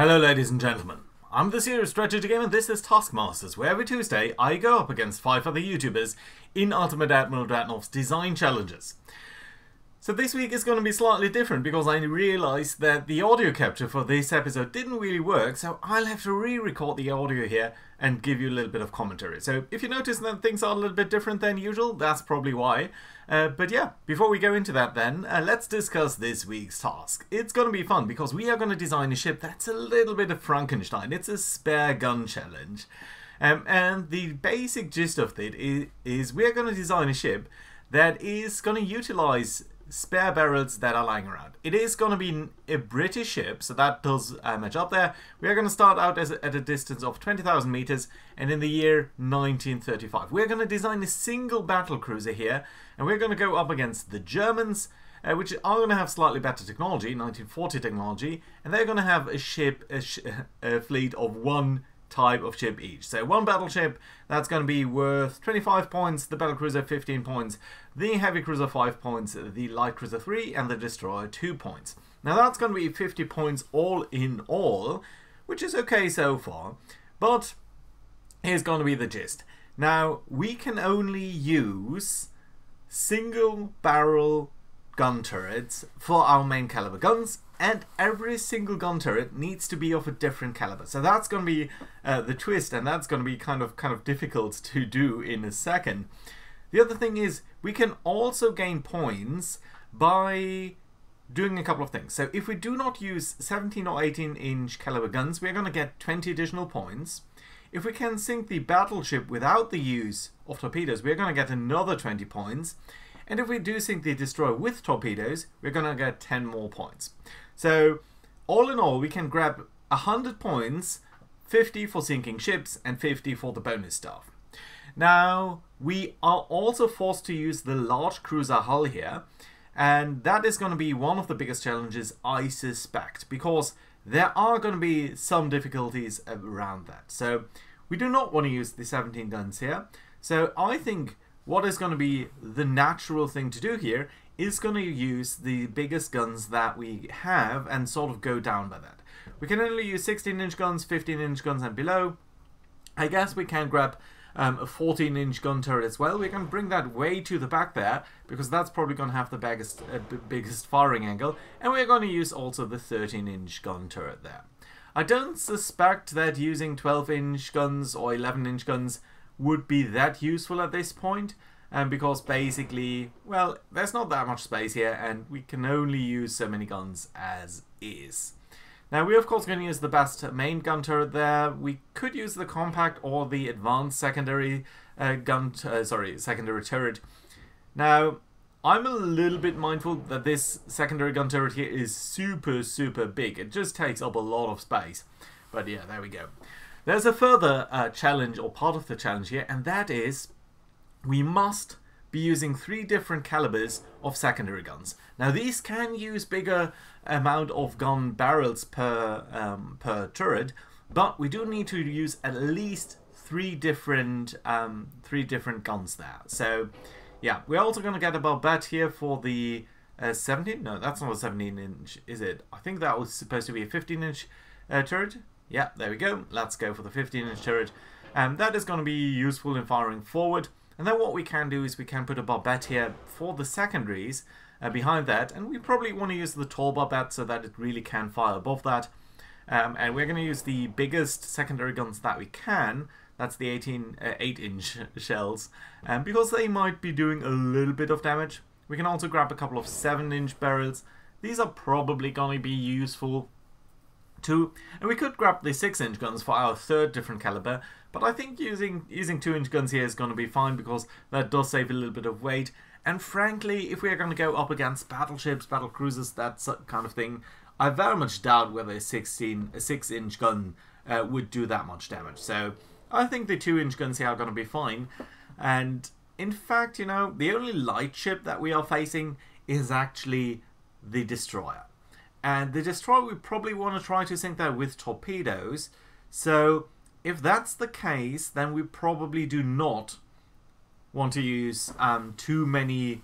Hello ladies and gentlemen, I'm the Serious Strategy Game and this is Taskmasters, where every Tuesday I go up against 5 other YouTubers in Ultimate Admiral Dreadnought's design challenges. So this week is going to be slightly different because I realised that the audio capture for this episode didn't really work, so I'll have to re-record the audio here and give you a little bit of commentary. So if you notice that things are a little bit different than usual, that's probably why. But yeah, before we go into that then, let's discuss this week's task. It's going to be fun because we are going to design a ship that's a little bit of Frankenstein. It's a spare gun challenge. And the basic gist of it is we are going to design a ship that is going to utilise spare barrels that are lying around. It is going to be a British ship, so that does match up there. We are going to start out at a distance of 20,000 meters and in the year 1935. We're going to design a single battlecruiser here, and we're going to go up against the Germans, which are going to have slightly better technology, 1940 technology, and they're going to have a fleet of one type of ship each. So one battleship, that's going to be worth 25 points, the battlecruiser 15 points, the heavy cruiser 5 points, the light cruiser 3, and the destroyer 2 points. Now that's going to be 50 points all in all, which is okay so far, but here's going to be the gist. Now we can only use single barrel gun turrets for our main caliber guns, and every single gun turret needs to be of a different caliber. So that's going to be the twist, and that's going to be kind of difficult to do in a second. The other thing is we can also gain points by doing a couple of things. So if we do not use 17 or 18 inch caliber guns, we're going to get 20 additional points. If we can sink the battleship without the use of torpedoes, we're going to get another 20 points. And if we do sink the destroyer with torpedoes, we're going to get 10 more points. So all in all, we can grab 100 points, 50 for sinking ships and 50 for the bonus stuff. Now, we are also forced to use the large cruiser hull here, and that is going to be one of the biggest challenges, I suspect, because there are going to be some difficulties around that. So we do not want to use the 17 guns here. So I think what is going to be the natural thing to do here is going to use the biggest guns that we have and sort of go down by that. We can only use 16-inch guns, 15-inch guns and below. I guess we can grab a 14-inch gun turret as well. We can bring that way to the back there because that's probably going to have the biggest firing angle. And we're going to use also the 13-inch gun turret there. I don't suspect that using 12-inch guns or 11-inch guns would be that useful at this point, because basically, well, there's not that much space here and we can only use so many guns as is. Now we're of course going to use the best main gun turret there. We could use the compact or the advanced secondary secondary turret. Now I'm a little bit mindful that this secondary gun turret here is super big. It just takes up a lot of space, but yeah, there we go. There's a further challenge, or part of the challenge here, and that is we must be using 3 different calibers of secondary guns. Now these can use bigger amount of gun barrels per turret, but we do need to use at least 3 different guns there. So yeah, we're also going to get a barbette here for the 17. No, that's not a 17-inch, is it? I think that was supposed to be a 15-inch turret. Yeah, there we go. Let's go for the 15-inch turret. That is going to be useful in firing forward. And then what we can do is we can put a barbette here for the secondaries behind that. And we probably want to use the tall barbette so that it really can fire above that. And we're going to use the biggest secondary guns that we can. That's the 8-inch shells. Because they might be doing a little bit of damage. We can also grab a couple of 7-inch barrels. These are probably going to be useful too. And we could grab the 6-inch guns for our third different caliber, but I think using 2-inch guns here is going to be fine because that does save a little bit of weight. And frankly, if we are going to go up against battleships, battlecruisers, that kind of thing, I very much doubt whether a 6-inch gun would do that much damage. So I think the 2-inch guns here are going to be fine. And in fact, you know, the only light ship that we are facing is actually the destroyer. And the destroyer, we probably want to try to sink that with torpedoes. So if that's the case, then we probably do not want to use too many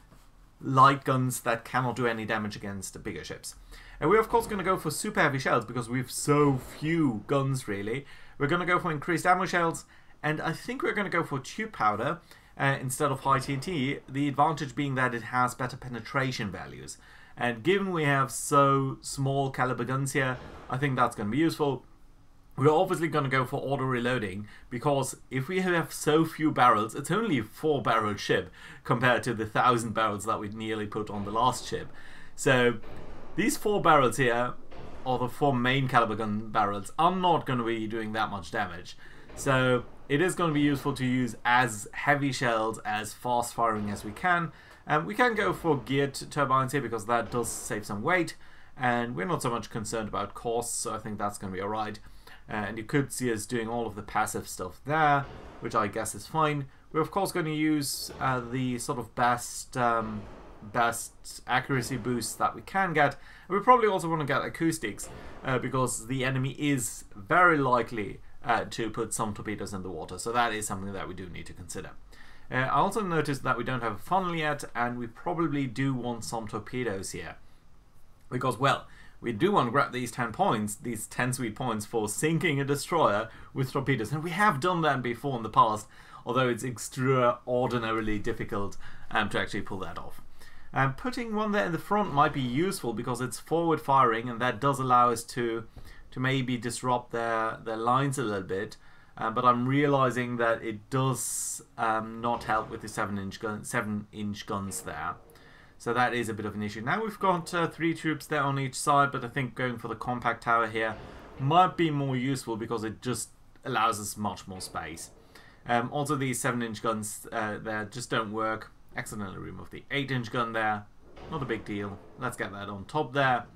light guns that cannot do any damage against the bigger ships. And we're of course going to go for super heavy shells because we have so few guns really. We're going to go for increased ammo shells, and I think we're going to go for tube powder instead of high TNT, the advantage being that it has better penetration values. And given we have so small caliber guns here, I think that's going to be useful. We're obviously going to go for auto reloading because if we have so few barrels, it's only a 4-barrel ship compared to the 1,000 barrels that we nearly put on the last ship. So these 4 barrels here, or the 4 main caliber gun barrels, are not going to be doing that much damage. So it is going to be useful to use as heavy shells, as fast firing as we can. We can go for geared turbines here because that does save some weight, and we're not so much concerned about costs, so I think that's going to be alright. And you could see us doing all of the passive stuff there, which I guess is fine. We're of course going to use the sort of best accuracy boosts that we can get. And we probably also want to get acoustics because the enemy is very likely to put some torpedoes in the water, so that is something that we do need to consider. I also noticed that we don't have a funnel yet, and we probably do want some torpedoes here. Because, well, we do want to grab these 10 points, these 10 sweet points for sinking a destroyer with torpedoes. And we have done that before in the past, although it's extraordinarily difficult to actually pull that off. Putting one there in the front might be useful because it's forward firing, and that does allow us to maybe disrupt their lines a little bit. But I'm realizing that it does not help with the 7-inch guns there. So that is a bit of an issue. Now we've got 3 troops there on each side, but I think going for the compact tower here might be more useful because it just allows us much more space. Also these 7-inch guns there just don't work. Accidentally remove the 8-inch gun there. Not a big deal. Let's get that on top there.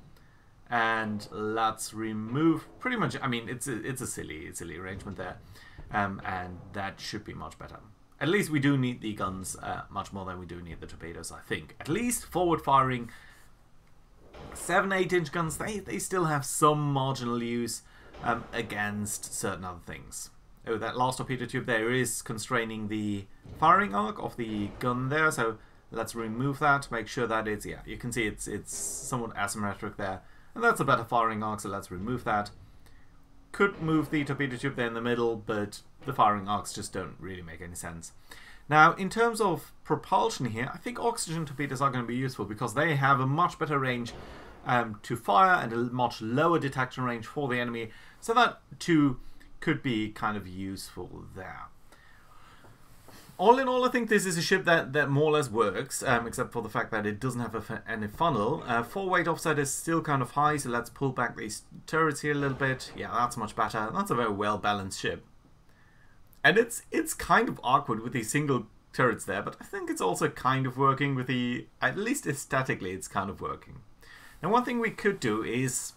And let's remove pretty much, I mean, it's a silly arrangement there. And that should be much better. At least we do need the guns much more than we do need the torpedoes, I think. At least forward firing 7-8-inch guns, they still have some marginal use against certain other things. Oh, that last torpedo tube there is constraining the firing arc of the gun there, so let's remove that, make sure that it's, yeah, you can see it's somewhat asymmetric there. And that's a better firing arc, so let's remove that. Could move the torpedo tube there in the middle, but the firing arcs just don't really make any sense. Now, in terms of propulsion here, I think oxygen torpedoes are going to be useful because they have a much better range to fire and a much lower detection range for the enemy, so that too could be kind of useful there. All in all, I think this is a ship that more or less works, except for the fact that it doesn't have any funnel. 4-weight offset is still kind of high, so let's pull back these turrets here a little bit. Yeah, that's much better. That's a very well-balanced ship. And it's kind of awkward with these single turrets there, but I think it's also kind of working with the... At least aesthetically, it's kind of working. Now, one thing we could do is...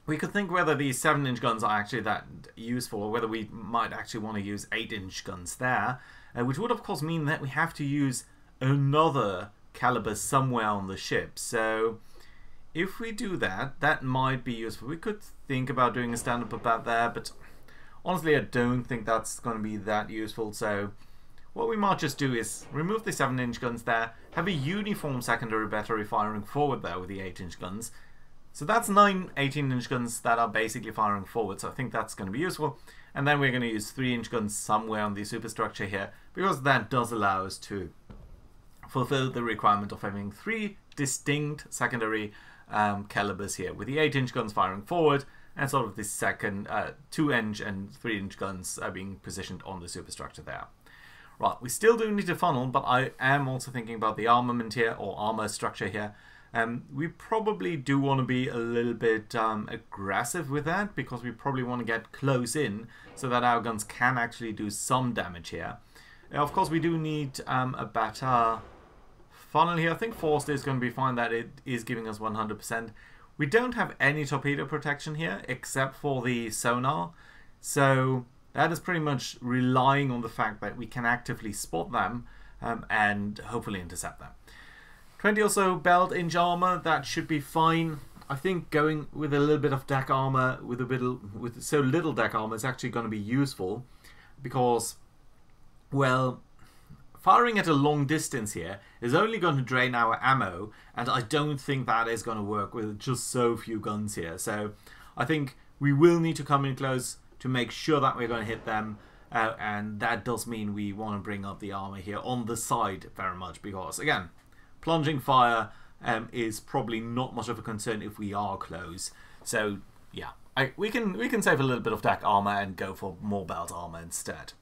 We could think whether these 7-inch guns are actually that useful, or whether we might actually want to use 8-inch guns there. Which would of course mean that we have to use another caliber somewhere on the ship. So if we do that, that might be useful. We could think about doing a stand-up about that, but honestly I don't think that's going to be that useful. So what we might just do is remove the 7-inch guns there, have a uniform secondary battery firing forward there with the 8-inch guns. So that's 9 18-inch guns that are basically firing forward, so I think that's going to be useful. And then we're going to use 3-inch guns somewhere on the superstructure here, because that does allow us to fulfill the requirement of having 3 distinct secondary calibers here, with the 8-inch guns firing forward, and sort of the second 2-inch and 3-inch guns being positioned on the superstructure there. Right, we still do need a funnel, but I am also thinking about the armament here, or armor structure here. We probably do want to be a little bit aggressive with that, because we probably want to get close in so that our guns can actually do some damage here. Now, of course, we do need a better funnel here. I think forced is going to be fine, that it is giving us 100%. We don't have any torpedo protection here except for the sonar, so that is pretty much relying on the fact that we can actively spot them and hopefully intercept them. 20 or so belt inch armor, that should be fine. I think going with a little bit of deck armor, with so little deck armor, is actually going to be useful because, well, firing at a long distance here is only going to drain our ammo, and I don't think that is going to work with just so few guns here. So I think we will need to come in close to make sure that we're going to hit them, and that does mean we want to bring up the armor here on the side very much, because again, plunging fire is probably not much of a concern if we are close. So yeah, we can save a little bit of deck armor and go for more belt armor instead.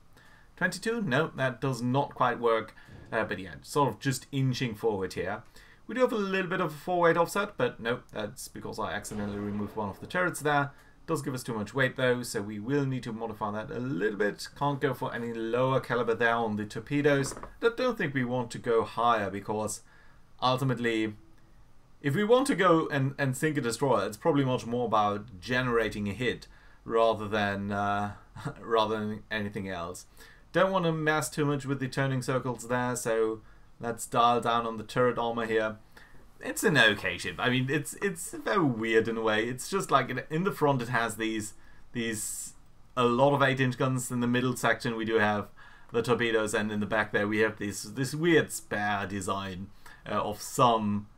22? No, that does not quite work. But yeah, sort of just inching forward here. We do have a little bit of a forward offset, but no, that's because I accidentally removed one of the turrets there. Does give us too much weight though, so we will need to modify that a little bit. Can't go for any lower caliber there on the torpedoes. I don't think we want to go higher, because ultimately, if we want to go and sink a destroyer, it's probably much more about generating a hit rather than anything else. Don't want to mess too much with the turning circles there, so let's dial down on the turret armor here. It's an okay ship. I mean, it's very weird in a way. It's just like in the front it has these a lot of 8-inch guns. In the middle section we do have the torpedoes, and in the back there we have this weird spare design of some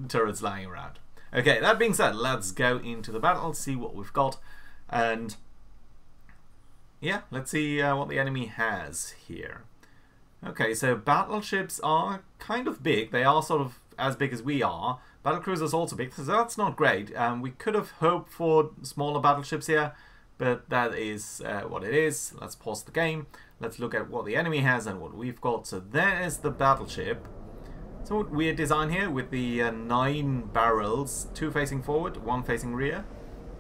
turrets lying around. Okay, that being said, let's go into the battle, see what we've got, and yeah, let's see what the enemy has here. Okay, so battleships are kind of big. They are sort of as big as we are. Battlecruiser's also big, so that's not great. We could have hoped for smaller battleships here, but that is what it is. Let's pause the game. Let's look at what the enemy has and what we've got. So there is the battleship. Somewhat weird design here with the 9 barrels, 2 facing forward, 1 facing rear.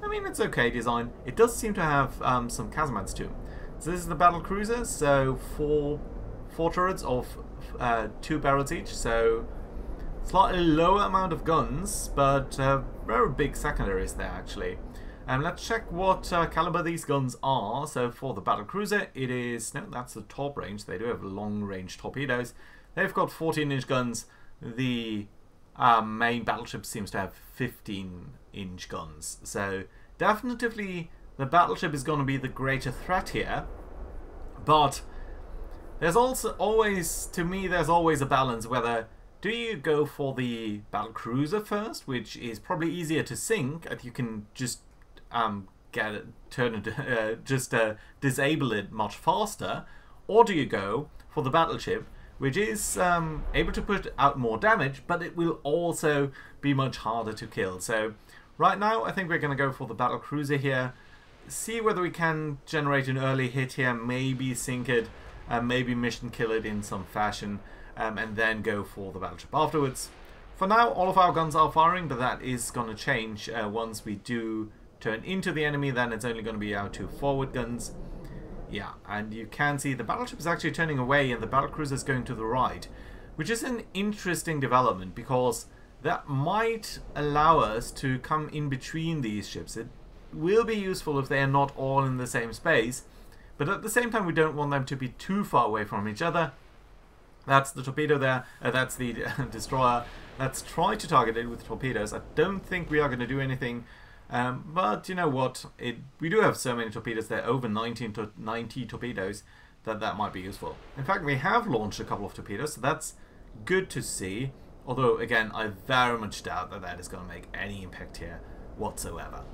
I mean, it's okay design. It does seem to have some casemates too. So this is the Battlecruiser, so 4 turrets of 2 barrels each, so slightly lower amount of guns, but very big secondaries there actually. Let's check what caliber these guns are. So for the Battlecruiser, it is, no, that's the top range. They do have long range torpedoes. They've got 14-inch guns. The main battleship seems to have 15-inch guns. So definitely the battleship is going to be the greater threat here. But there's also always, to me, there's always a balance whether do you go for the Battlecruiser first, which is probably easier to sink, and you can just get it, turn it, disable it much faster, or do you go for the battleship, which is able to put out more damage, but it will also be much harder to kill. So right now I think we're going to go for the Battlecruiser here, see whether we can generate an early hit here, maybe sink it, maybe mission kill it in some fashion, and then go for the battleship afterwards. For now all of our guns are firing, but that is going to change once we do turn into the enemy. Then it's only going to be our 2 forward guns. Yeah, and you can see the battleship is actually turning away and the Battlecruiser is going to the right, which is an interesting development because that might allow us to come in between these ships. It will be useful if they are not all in the same space, but at the same time we don't want them to be too far away from each other. That's the torpedo there, that's the destroyer. Let's try to target it with torpedoes. I don't think we are going to do anything. But you know what, we do have so many torpedoes there, over 90 torpedoes, that might be useful. In fact, we have launched a couple of torpedoes, so that's good to see. Although, again, I very much doubt that that is going to make any impact here whatsoever.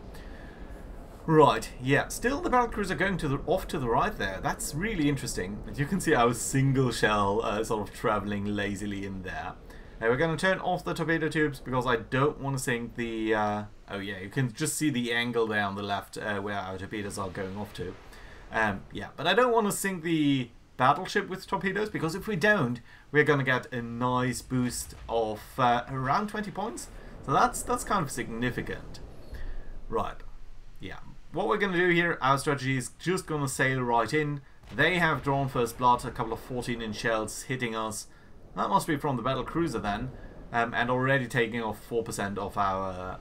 Right, yeah, still the Battlecruiser going off to the right there. That's really interesting. As you can see, our single shell sort of traveling lazily in there. We're going to turn off the torpedo tubes because I don't want to sink the... oh yeah, you can just see the angle there on the left where our torpedoes are going off to. Yeah, but I don't want to sink the battleship with torpedoes, because if we don't, we're going to get a nice boost of around 20 points. So that's kind of significant. Right, yeah. What we're going to do here, our strategy is just going to sail right in. They have drawn first blood, a couple of 14-inch shells hitting us. That must be from the Battlecruiser then, and already taking off 4% of our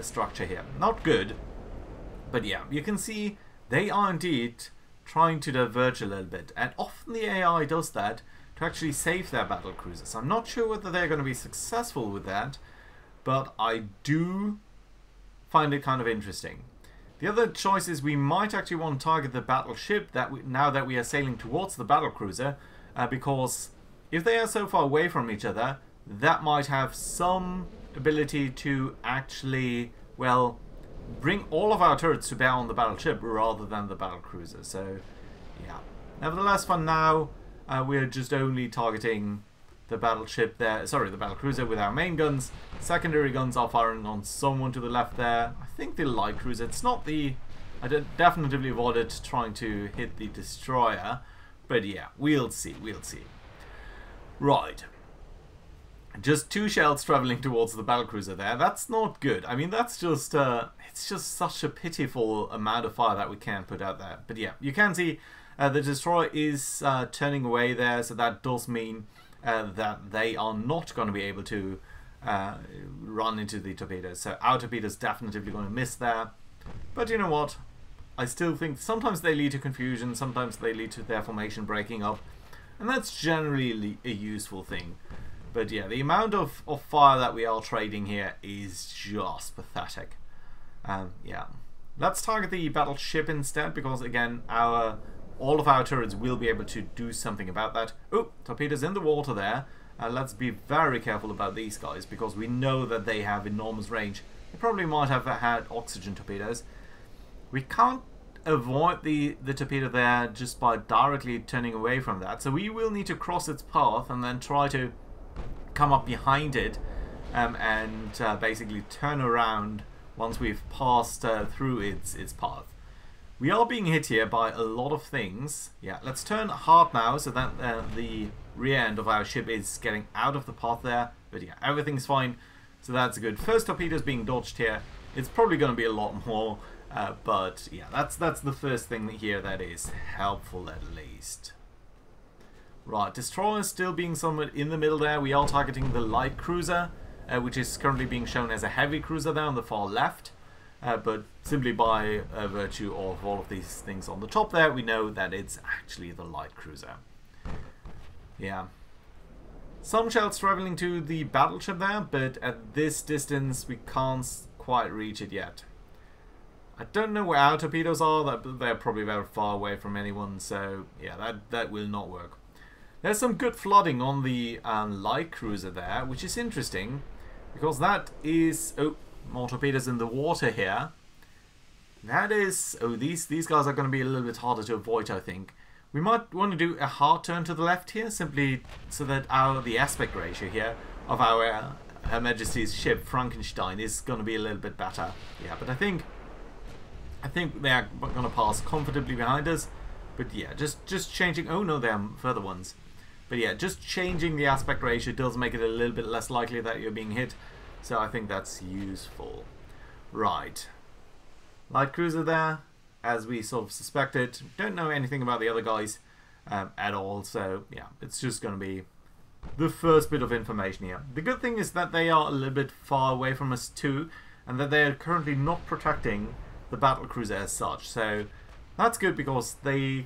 structure here. Not good, but yeah, you can see they are indeed trying to diverge a little bit, and often the AI does that to actually save their Battlecruisers. I'm not sure whether they're going to be successful with that, but I do find it kind of interesting. The other choice is we might actually want to target the battleship now that we are sailing towards the Battlecruiser, because if they are so far away from each other, that might have some ability to actually, well, bring all of our turrets to bear on the battleship rather than the battlecruiser. So, yeah. Nevertheless, for now, we're just only targeting the battleship there. Sorry, the battlecruiser with our main guns. Secondary guns are firing on someone to the left there. I think the light cruiser. It's not the... I definitely avoided trying to hit the destroyer. But yeah, we'll see. We'll see. Right. Just 2 shells traveling towards the battlecruiser there. That's not good. I mean, that's just... it's just such a pitiful amount of fire that we can put out there. But yeah, you can see the destroyer is turning away there. So that does mean that they are not going to be able to run into the torpedoes. So our torpedoes definitely going to miss there. But you know what? I still think sometimes they lead to confusion. Sometimes they lead to their formation breaking up. And that's generally a useful thing. But yeah, the amount of fire that we are trading here is just pathetic. Yeah. Let's target the battleship instead, because again, all of our turrets will be able to do something about that. Oh, torpedoes in the water there. Let's be very careful about these guys, because we know that they have enormous range. They probably might have had oxygen torpedoes. We can't avoid the torpedo there just by directly turning away from that. So we will need to cross its path and then try to come up behind it and basically turn around once we've passed through its path. We are being hit here by a lot of things. Yeah, let's turn hard now so that the rear end of our ship is getting out of the path there. But yeah, everything's fine. So that's good. First torpedoes being dodged here. It's probably going to be a lot more. But yeah, that's the first thing here that is helpful at least. Right, destroyer still being somewhat in the middle there. We are targeting the light cruiser, which is currently being shown as a heavy cruiser there on the far left. But simply by virtue of all of these things on the top there, we know that it's actually the light cruiser. Yeah. Some shells traveling to the battleship there, but at this distance we can't quite reach it yet. I don't know where our torpedoes are. They're probably very far away from anyone, so yeah, that will not work. There's some good flooding on the light cruiser there, which is interesting, because that is... Oh, more torpedoes in the water here. That is... Oh, these guys are going to be a little bit harder to avoid, I think. We might want to do a hard turn to the left here, simply so that the aspect ratio here of our Her Majesty's ship, Frankenstein, is going to be a little bit better. Yeah, but I think they are going to pass comfortably behind us. But yeah, just changing... Oh no, there are further ones. But yeah, just changing the aspect ratio does make it a little bit less likely that you're being hit. So I think that's useful. Right. Light cruiser there, as we sort of suspected. Don't know anything about the other guys at all. So yeah, it's just going to be the first bit of information here. The good thing is that they are a little bit far away from us too, and that they are currently not protecting the battlecruiser as such. So that's good, because their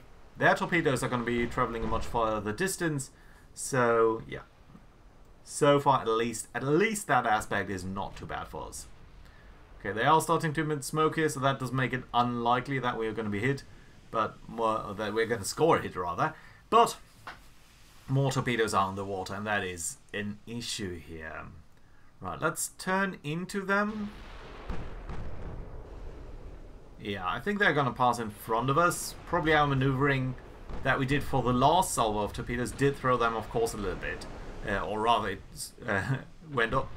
torpedoes are going to be traveling a much farther distance. So yeah, so far at least that aspect is not too bad for us. Okay, they are starting to emit smoke here, so that does make it unlikely that we are going to be hit, but more that we're going to score a hit rather. But more torpedoes are on the water, and that is an issue here. Right, let's turn into them. Yeah, I think they're going to pass in front of us. Probably our maneuvering that we did for the last salvo of torpedoes did throw them off course a little bit. Or rather, it went up.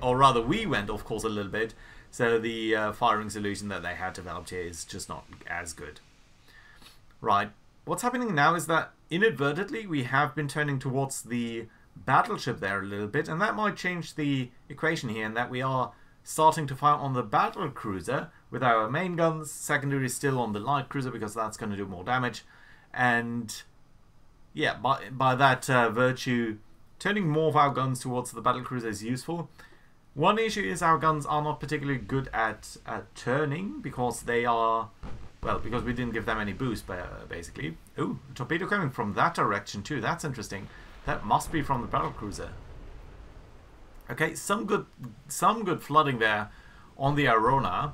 Or rather, we went off course a little bit. So the firing solution that they had developed here is just not as good. Right. What's happening now is that inadvertently we have been turning towards the battleship there a little bit. And that might change the equation here, in that we are starting to fire on the battlecruiser with our main guns, secondary still on the light cruiser, because that's going to do more damage. And yeah, by that virtue, turning more of our guns towards the battlecruiser is useful. One issue is our guns are not particularly good at turning, because they are, well, because we didn't give them any boost, basically. Ooh, a torpedo coming from that direction too. That's interesting. That must be from the battlecruiser. Okay, some good flooding there on the Arona,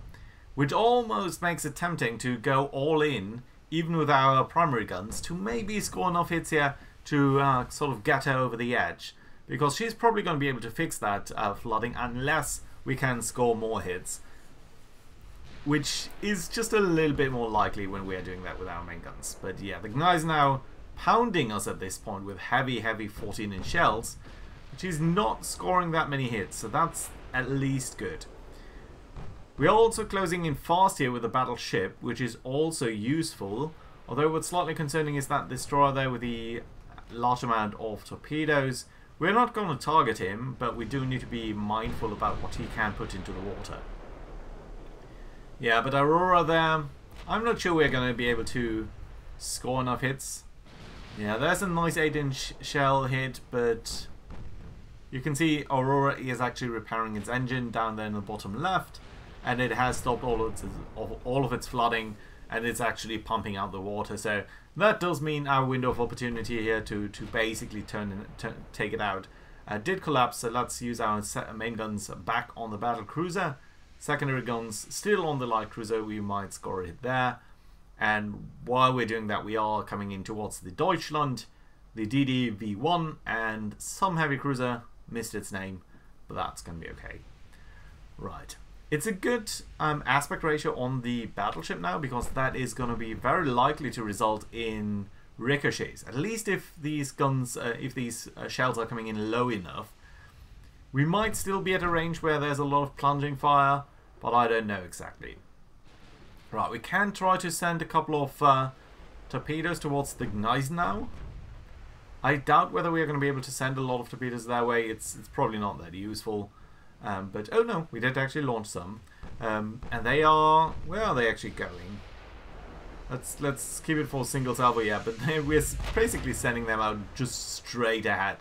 which almost makes it tempting to go all in, even with our primary guns, to maybe score enough hits here to sort of get her over the edge, because she's probably going to be able to fix that flooding unless we can score more hits, which is just a little bit more likely when we are doing that with our main guns. But yeah, the guy's now pounding us at this point with heavy 14-inch shells, which is not scoring that many hits, so that's at least good. We are also closing in fast here with the battleship, which is also useful, although what's slightly concerning is that destroyer there with the large amount of torpedoes. We're not going to target him, but we do need to be mindful about what he can put into the water. Yeah, but Aurora there, I'm not sure we're going to be able to score enough hits. Yeah, there's a nice 8-inch shell hit, but you can see Aurora is actually repairing its engine down there in the bottom left, and it has stopped all of its flooding, and it's actually pumping out the water. So that does mean our window of opportunity here to basically take it out did collapse. So let's use our main guns back on the Battlecruiser. Secondary guns still on the light cruiser, we might score it there. And while we're doing that, we are coming in towards the Deutschland, the DD-V1, and some heavy cruiser. Missed its name, but that's going to be okay. Right. It's a good aspect ratio on the battleship now, because that is going to be very likely to result in ricochets. At least if these guns, if these shells are coming in low enough. We might still be at a range where there's a lot of plunging fire, but I don't know exactly. Right, we can try to send a couple of torpedoes towards the Gneisenau. I doubt whether we are going to be able to send a lot of torpedoes that way. It's probably not that useful. But, oh no, we did actually launch some. And they are... Where are they actually going? Let's keep it for single salvo, yeah. But we're basically sending them out just straight ahead.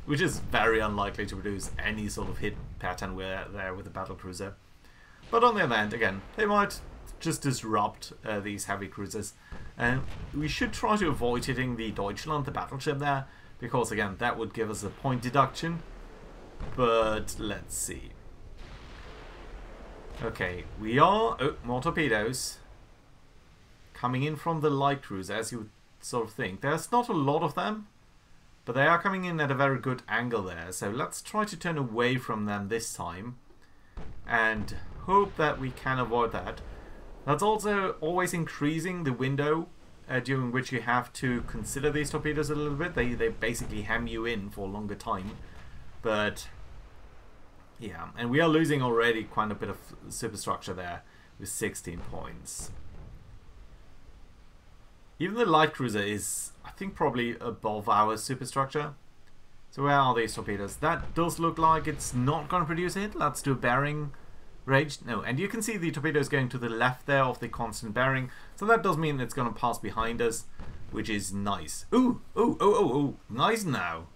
Which is very unlikely to produce any sort of hit pattern there with the Battlecruiser. But on the other hand, again, they might just disrupt these heavy cruisers. And we should try to avoid hitting the Deutschland, the battleship there, because again, that would give us a point deduction. But let's see. Okay, we are... Oh, more torpedoes. Coming in from the light cruiser, as you would sort of think. There's not a lot of them, but they are coming in at a very good angle there. So let's try to turn away from them this time. And hope that we can avoid that. That's also always increasing the window during which you have to consider these torpedoes a little bit. They basically hem you in for a longer time. But yeah, and we are losing already quite a bit of superstructure there with 16 points. Even the light cruiser is, I think, probably above our superstructure. So where are these torpedoes? That does look like it's not going to produce a hit. Let's do bearing range. No, and you can see the torpedoes going to the left there of the constant bearing. So that does mean it's going to pass behind us, which is nice. Ooh, ooh, ooh, ooh, ooh. Nice now.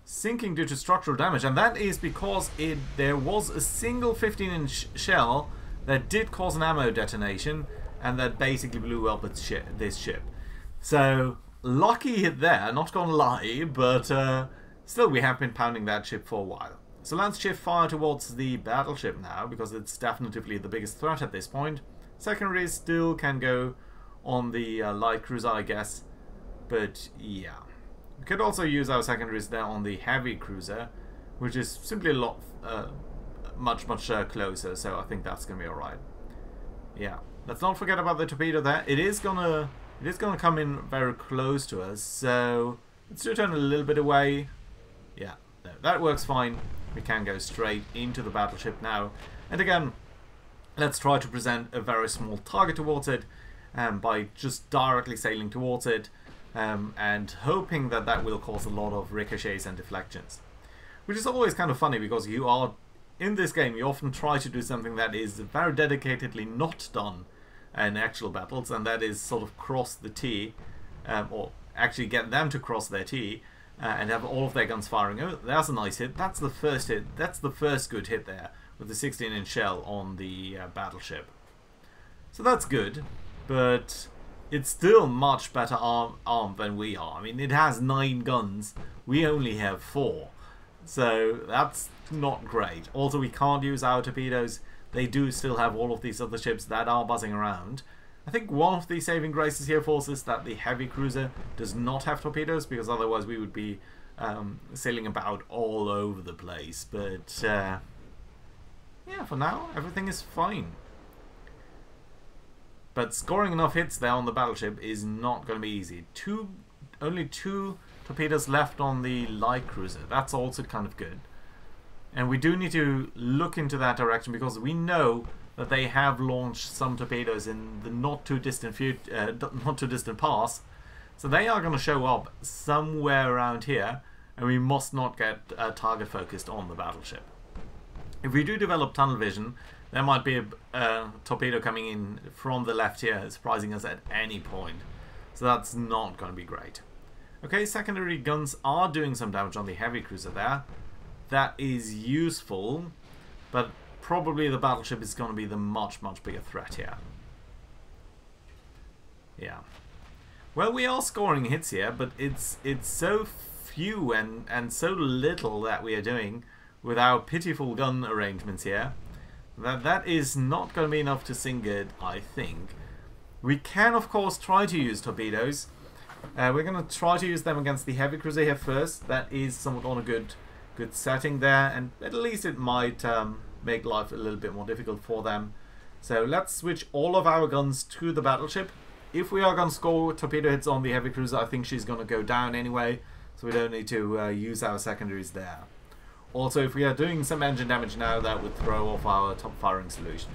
Sinking due to structural damage, and that is because there was a single 15-inch shell that did cause an ammo detonation, and that basically blew up this ship. So, lucky hit there, not gonna lie, but still we have been pounding that ship for a while. So let's shift fire towards the battleship now, because it's definitely the biggest threat at this point. Secondaries still can go on the light cruiser, I guess, but yeah. We could also use our secondaries there on the heavy cruiser, which is simply a lot, much closer, so I think that's gonna be alright. Yeah. Let's not forget about the torpedo there. It is gonna come in very close to us, so let's return a little bit away. Yeah, no, that works fine. We can go straight into the battleship now. And again, let's try to present a very small target towards it by just directly sailing towards it and hoping that that will cause a lot of ricochets and deflections. Which is always kind of funny, because you are, in this game, you often try to do something that is very dedicatedly not done in actual battles, and that is sort of cross the T, or actually get them to cross their T, and have all of their guns firing. Oh, that's a nice hit. That's the first hit. That's the first good hit there, with the 16-inch shell on the battleship. So that's good, but it's still much better armed than we are. I mean, it has 9 guns. We only have 4. So that's not great. Also, we can't use our torpedoes. They do still have all of these other ships that are buzzing around. I think one of the saving graces here for us is that the heavy cruiser does not have torpedoes, because otherwise we would be sailing about all over the place. But yeah, for now everything is fine. But scoring enough hits there on the battleship is not going to be easy. Only 2 torpedoes left on the light cruiser. That's also kind of good. And we do need to look into that direction, because we know that they have launched some torpedoes in the not too distant past. So they are going to show up somewhere around here, and we must not get target focused on the battleship. If we do develop tunnel vision, there might be a torpedo coming in from the left here, surprising us at any point. So that's not going to be great. Okay, secondary guns are doing some damage on the heavy cruiser there. That is useful, but probably the battleship is going to be the much bigger threat here. Yeah. Well, we are scoring hits here, but it's so few and so little that we are doing with our pitiful gun arrangements here that is not going to be enough to sink it, I think. We can, of course, try to use torpedoes. We're going to try to use them against the heavy cruiser here first. That is somewhat on a good setting there, and at least it might make life a little bit more difficult for them. So let's switch all of our guns to the battleship. If we are going to score torpedo hits on the heavy cruiser, I think she's going to go down anyway, so we don't need to use our secondaries there. Also, if we are doing some engine damage now, that would throw off our top firing solution.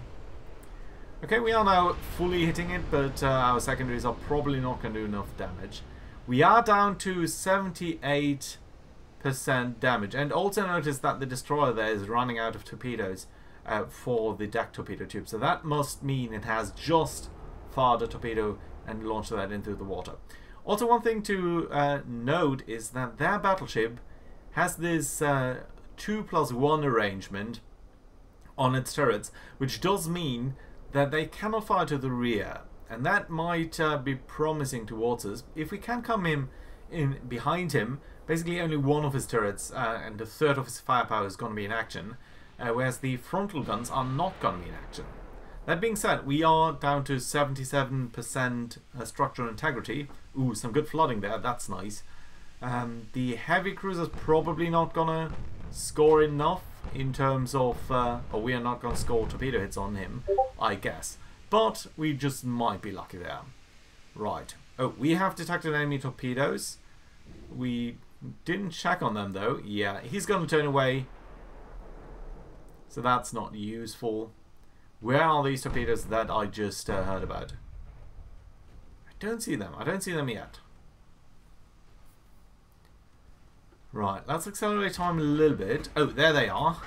Okay, we are now fully hitting it, but our secondaries are probably not going to do enough damage. We are down to 78% damage, and also notice that the destroyer there is running out of torpedoes for the deck torpedo tube, so that must mean it has just fired a torpedo and launched that into the water. Also, one thing to note is that their battleship has this 2+1 arrangement on its turrets, which does mean that they cannot fire to the rear, and that might be promising towards us. If we can come in behind him, basically only one of his turrets and a third of his firepower is going to be in action, whereas the frontal guns are not going to be in action. That being said, we are down to 77% structural integrity. Ooh, some good flooding there, that's nice. The heavy cruiser's probably not going to score enough in terms of, or we are not going to score torpedo hits on him, I guess. But we just might be lucky there. Right. Oh, we have detected enemy torpedoes. We didn't check on them though. Yeah, he's going to turn away. So that's not useful. Where are these torpedoes that I just heard about? I don't see them. I don't see them yet. Right, let's accelerate time a little bit. Oh, there they are.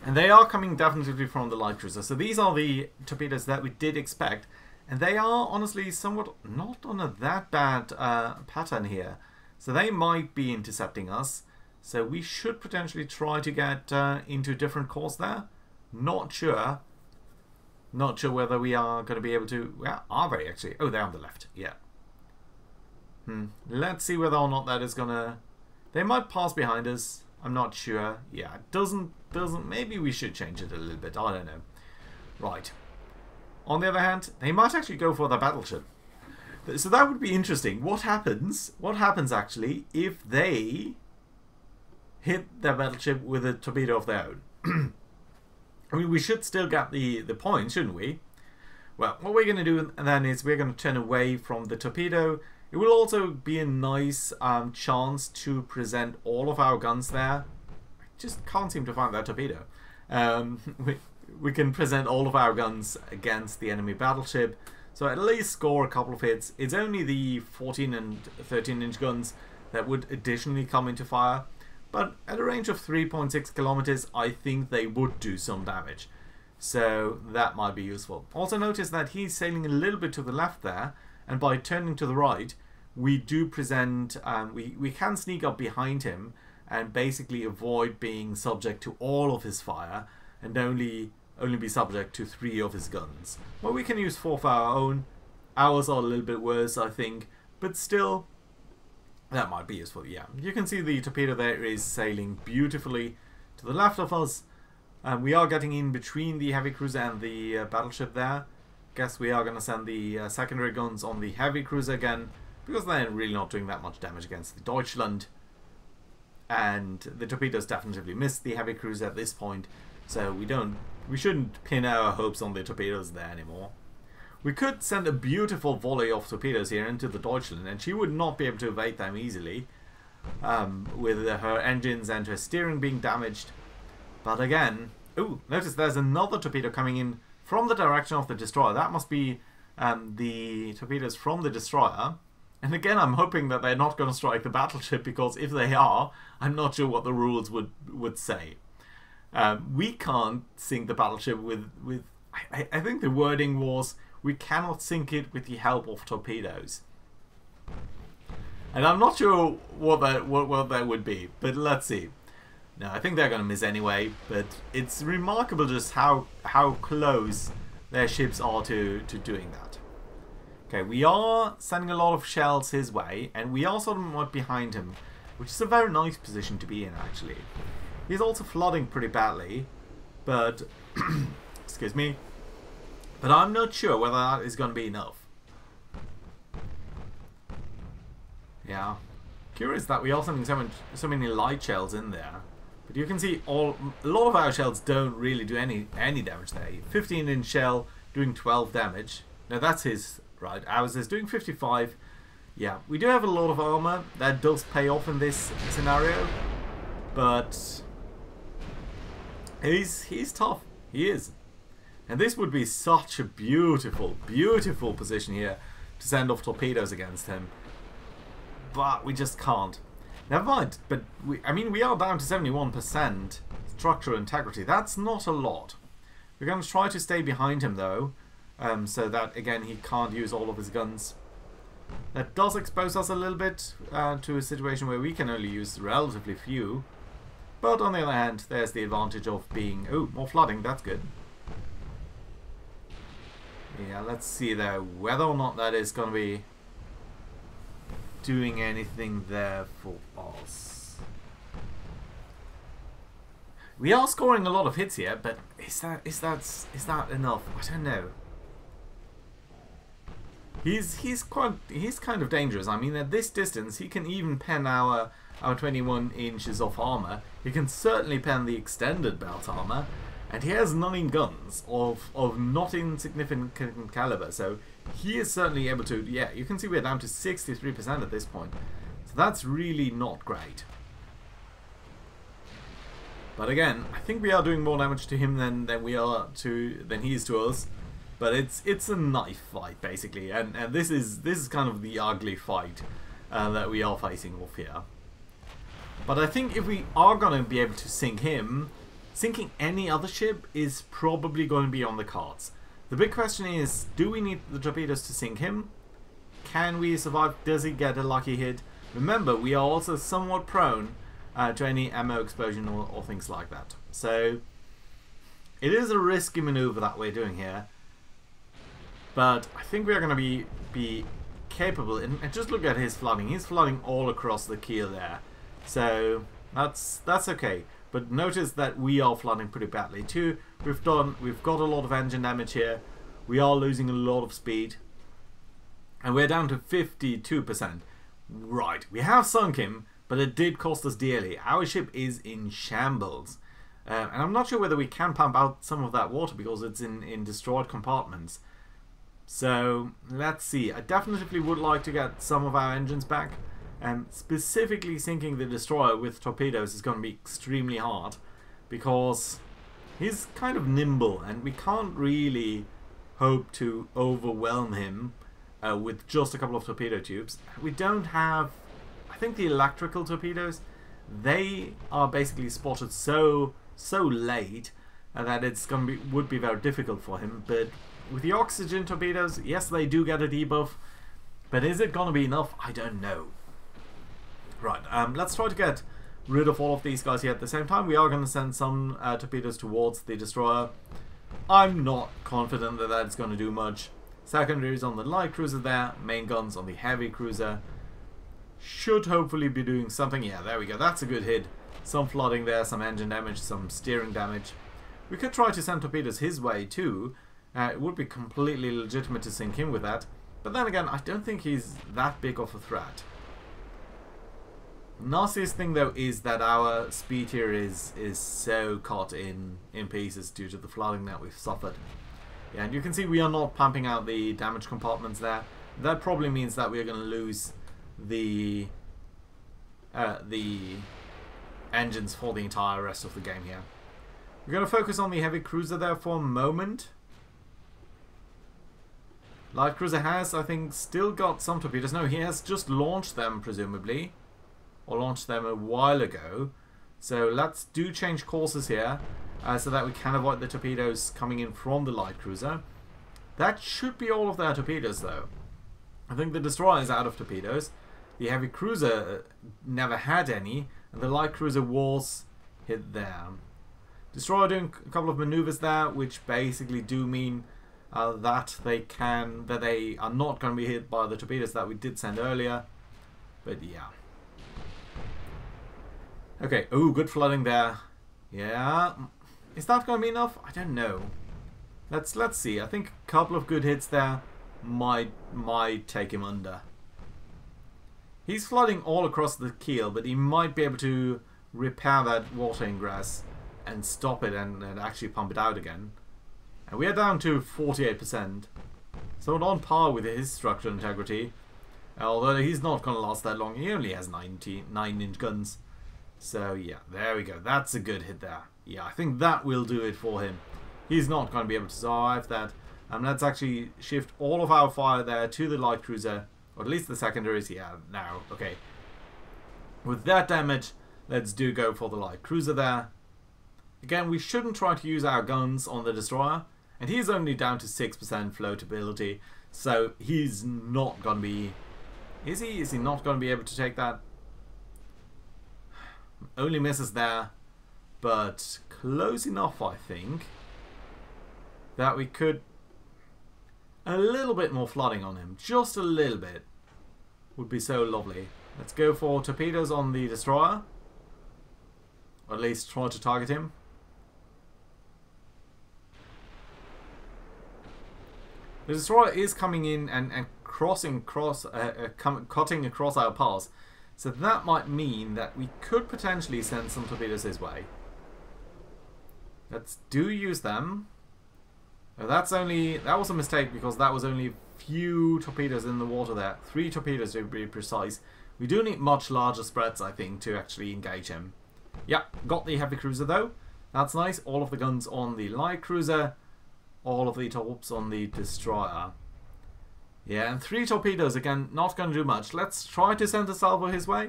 And they are coming definitely from the light cruiser. So these are the torpedoes that we did expect. And they are honestly somewhat not on a that bad pattern here. So they might be intercepting us. So we should potentially try to get into a different course there. Not sure. Not sure whether we are going to be able to... Well, are they actually? Oh, they're on the left. Yeah. Let's see whether or not that is going to... They might pass behind us. I'm not sure. Yeah, it doesn't... Maybe we should change it a little bit. I don't know. Right. On the other hand, they might actually go for the battleship. So that would be interesting. What happens actually if they hit their battleship with a torpedo of their own? I mean, we should still get the points, shouldn't we? Well, what we're going to do then is we're going to turn away from the torpedo. It will also be a nice chance to present all of our guns there. I just can't seem to find that torpedo. We can present all of our guns against the enemy battleship. So at least score a couple of hits. It's only the 14 and 13 inch guns that would additionally come into fire. But at a range of 3.6 kilometers, I think they would do some damage. So that might be useful. Also notice that he's sailing a little bit to the left there. And by turning to the right, we do present... we can sneak up behind him and basically avoid being subject to all of his fire. And only be subject to 3 of his guns. Well, we can use 4 for our own. Ours are a little bit worse, I think. But still... that might be useful, yeah. You can see the torpedo there is sailing beautifully to the left of us. We are getting in between the heavy cruiser and the battleship there. guess we are going to send the secondary guns on the heavy cruiser again, because they're really not doing that much damage against the Deutschland. And the torpedoes definitely missed the heavy cruiser at this point, so we shouldn't pin our hopes on the torpedoes there anymore. We could send a beautiful volley of torpedoes here into the Deutschland, and she would not be able to evade them easily, with her engines and her steering being damaged. But again, ooh, notice there's another torpedo coming in from the direction of the destroyer. That must be the torpedoes from the destroyer. And again, I'm hoping that they're not going to strike the battleship, because if they are, I'm not sure what the rules would say. We can't sink the battleship with I think the wording was, we cannot sink it with the help of torpedoes. And I'm not sure what that would be, but let's see. No, I think they're going to miss anyway, but it's remarkable just how close their ships are to doing that. Okay, we are sending a lot of shells his way, and we are somewhat behind him, which is a very nice position to be in, actually. He's also flooding pretty badly, but excuse me, but I'm not sure whether that is going to be enough. Yeah, curious that we are sending so many light shells in there, but you can see a lot of our shells don't really do any damage there. 15-inch shell doing 12 damage. Now that's his, right? Ours is doing 55. Yeah, we do have a lot of armor. That does pay off in this scenario, but he's tough. He is. And this would be such a beautiful, beautiful position here to send off torpedoes against him. But we just can't. Never mind. But I mean, we are down to 71% structural integrity. That's not a lot. We're going to try to stay behind him though, so that again he can't use all of his guns. That does expose us a little bit to a situation where we can only use relatively few. But on the other hand, there's the advantage of being... ooh, more flooding, that's good. Yeah, let's see though, whether or not that is going to be doing anything there for us. We are scoring a lot of hits here, but is that enough? I don't know. He's kind of dangerous. I mean, at this distance, he can even pen our 21 inches of armor. He can certainly pen the extended belt armor, and he has 9 guns of not insignificant caliber. So he is certainly able to. Yeah, you can see we're down to 63% at this point. So that's really not great. But again, I think we are doing more damage to him than he is to us. But it's a knife fight basically, and this is kind of the ugly fight that we are facing off here. But I think if we are going to be able to sink him, sinking any other ship is probably going to be on the cards. The big question is, do we need the torpedoes to sink him? Can we survive? Does he get a lucky hit? Remember, we are also somewhat prone to any ammo explosion or things like that. So it is a risky maneuver that we're doing here. But I think we are going to be capable. And just look at his flooding. He's flooding all across the keel there. So that's okay. But notice that we are flooding pretty badly too. We've got a lot of engine damage here. We are losing a lot of speed. And we're down to 52%. Right, we have sunk him, but it did cost us dearly. Our ship is in shambles. And I'm not sure whether we can pump out some of that water because it's in destroyed compartments. So let's see. I definitely would like to get some of our engines back. Specifically sinking the destroyer with torpedoes is going to be extremely hard because he's kind of nimble and we can't really hope to overwhelm him with just a couple of torpedo tubes. We don't have, I think the electrical torpedoes, they are basically spotted so late that it's going to would be very difficult for him. But with the oxygen torpedoes, yes, they do get a debuff, but is it going to be enough? I don't know. Right, let's try to get rid of all of these guys here at the same time. We are going to send some torpedoes towards the destroyer. I'm not confident that that's going to do much. Secondaries on the light cruiser there, main guns on the heavy cruiser. Should hopefully be doing something. Yeah, there we go. That's a good hit. Some flooding there, some engine damage, some steering damage. We could try to send torpedoes his way too, It would be completely legitimate to sink him with that. But then again, I don't think he's that big of a threat. Nastiest thing though is that our speed here is so caught in pieces due to the flooding that we've suffered. Yeah, and you can see we are not pumping out the damage compartments there. That probably means that we're going to lose the engines for the entire rest of the game here. We're going to focus on the heavy cruiser there for a moment. Light cruiser has, I think, still got some torpedoes. No, he has just launched them, presumably. Or launched them a while ago. So let's change courses here so that we can avoid the torpedoes coming in from the light cruiser. That should be all of their torpedoes though. I think the destroyer is out of torpedoes. The heavy cruiser never had any, and the light cruiser was hit there. Destroyer doing a couple of maneuvers there, which basically do mean that they are not going to be hit by the torpedoes that we did send earlier. But yeah. Okay, ooh, good flooding there. Yeah, is that going to be enough? I don't know. Let's see. I think a couple of good hits there might take him under. He's flooding all across the keel, but he might be able to repair that water ingress and stop it and actually pump it out again. And we are down to 48%, so on par with his structural integrity. Although he's not going to last that long. He only has 9-inch guns. So yeah, there we go. That's a good hit there. Yeah, I think that will do it for him. He's not going to be able to survive that. Let's actually shift all of our fire there to the light cruiser. Or at least the secondaries. Yeah, now. Okay. With that damage, let's go for the light cruiser there. Again, we shouldn't try to use our guns on the destroyer. And he's only down to 6% floatability. So he's not going to be... Is he? Is he not going to be able to take that? Only misses there, but close enough, I think, that we could a little bit more flooding on him. Just a little bit would be so lovely. Let's go for torpedoes on the destroyer, or at least try to target him. The destroyer is coming in and cutting across our paths. So that might mean that we could potentially send some torpedoes his way. Let's use them. Oh, that was a mistake because that was only a few torpedoes in the water there. 3 torpedoes to be precise. We do need much larger spreads, I think, to actually engage him. Yeah, got the heavy cruiser though. That's nice. All of the guns on the light cruiser. All of the torps on the destroyer. Yeah, and 3 torpedoes, again, not going to do much. Let's try to send a salvo his way.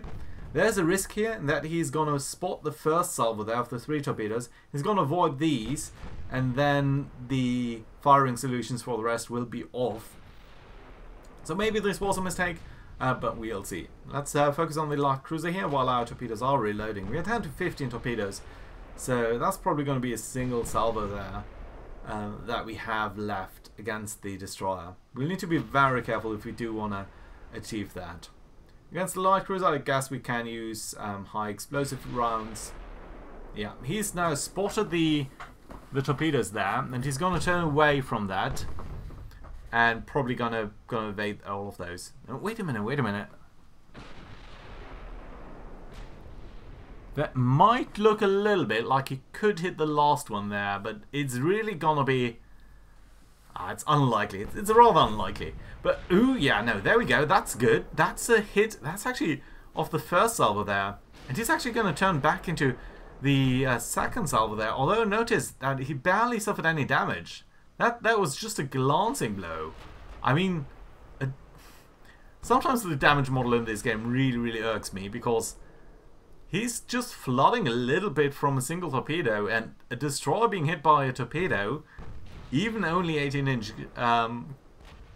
There's a risk here in that he's going to spot the first salvo there of the 3 torpedoes. He's going to avoid these, and then the firing solutions for the rest will be off. So maybe this was a mistake, but we'll see. Let's focus on the light cruiser here while our torpedoes are reloading. We're down to 15 torpedoes, so that's probably going to be a single salvo there that we have left against the destroyer. We'll need to be very careful if we do want to achieve that. Against the light cruiser, I guess we can use high explosive rounds. Yeah, he's now spotted the torpedoes there, and he's going to turn away from that, and probably gonna evade all of those. Oh, wait a minute. That might look a little bit like he could hit the last one there, but it's really gonna be... it's unlikely. It's rather unlikely. But, ooh, yeah, no, there we go. That's good. That's a hit. That's actually off the first salvo there. And he's actually going to turn back into the second salvo there. Although, notice that he barely suffered any damage. That was just a glancing blow. I mean, sometimes the damage model in this game really irks me because he's just flooding a little bit from a single torpedo, and a destroyer being hit by a torpedo, even only 18-inch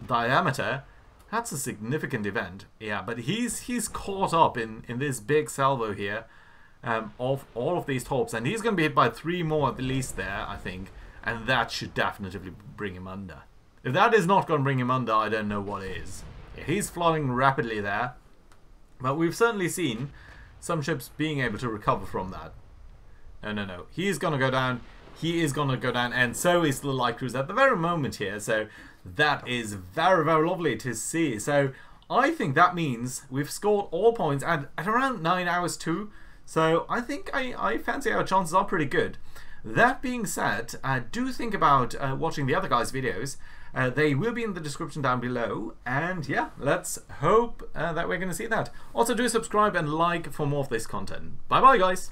diameter, that's a significant event. Yeah, but he's caught up in this big salvo here of all of these torps, and he's going to be hit by 3 more at the least there, I think, and that should definitely bring him under. If that is not going to bring him under, I don't know what is. Yeah, he's flooding rapidly there, but we've certainly seen some ships being able to recover from that. No. He's going to go down. he is going to go down, and so is the light cruiser at the very moment here. So that is very, very lovely to see. So I think that means we've scored all points at around 9 hours too. So I think I fancy our chances are pretty good. That being said, do think about watching the other guys' videos. They will be in the description down below. And yeah, let's hope that we're going to see that. Also, do subscribe and like for more of this content. Bye bye, guys.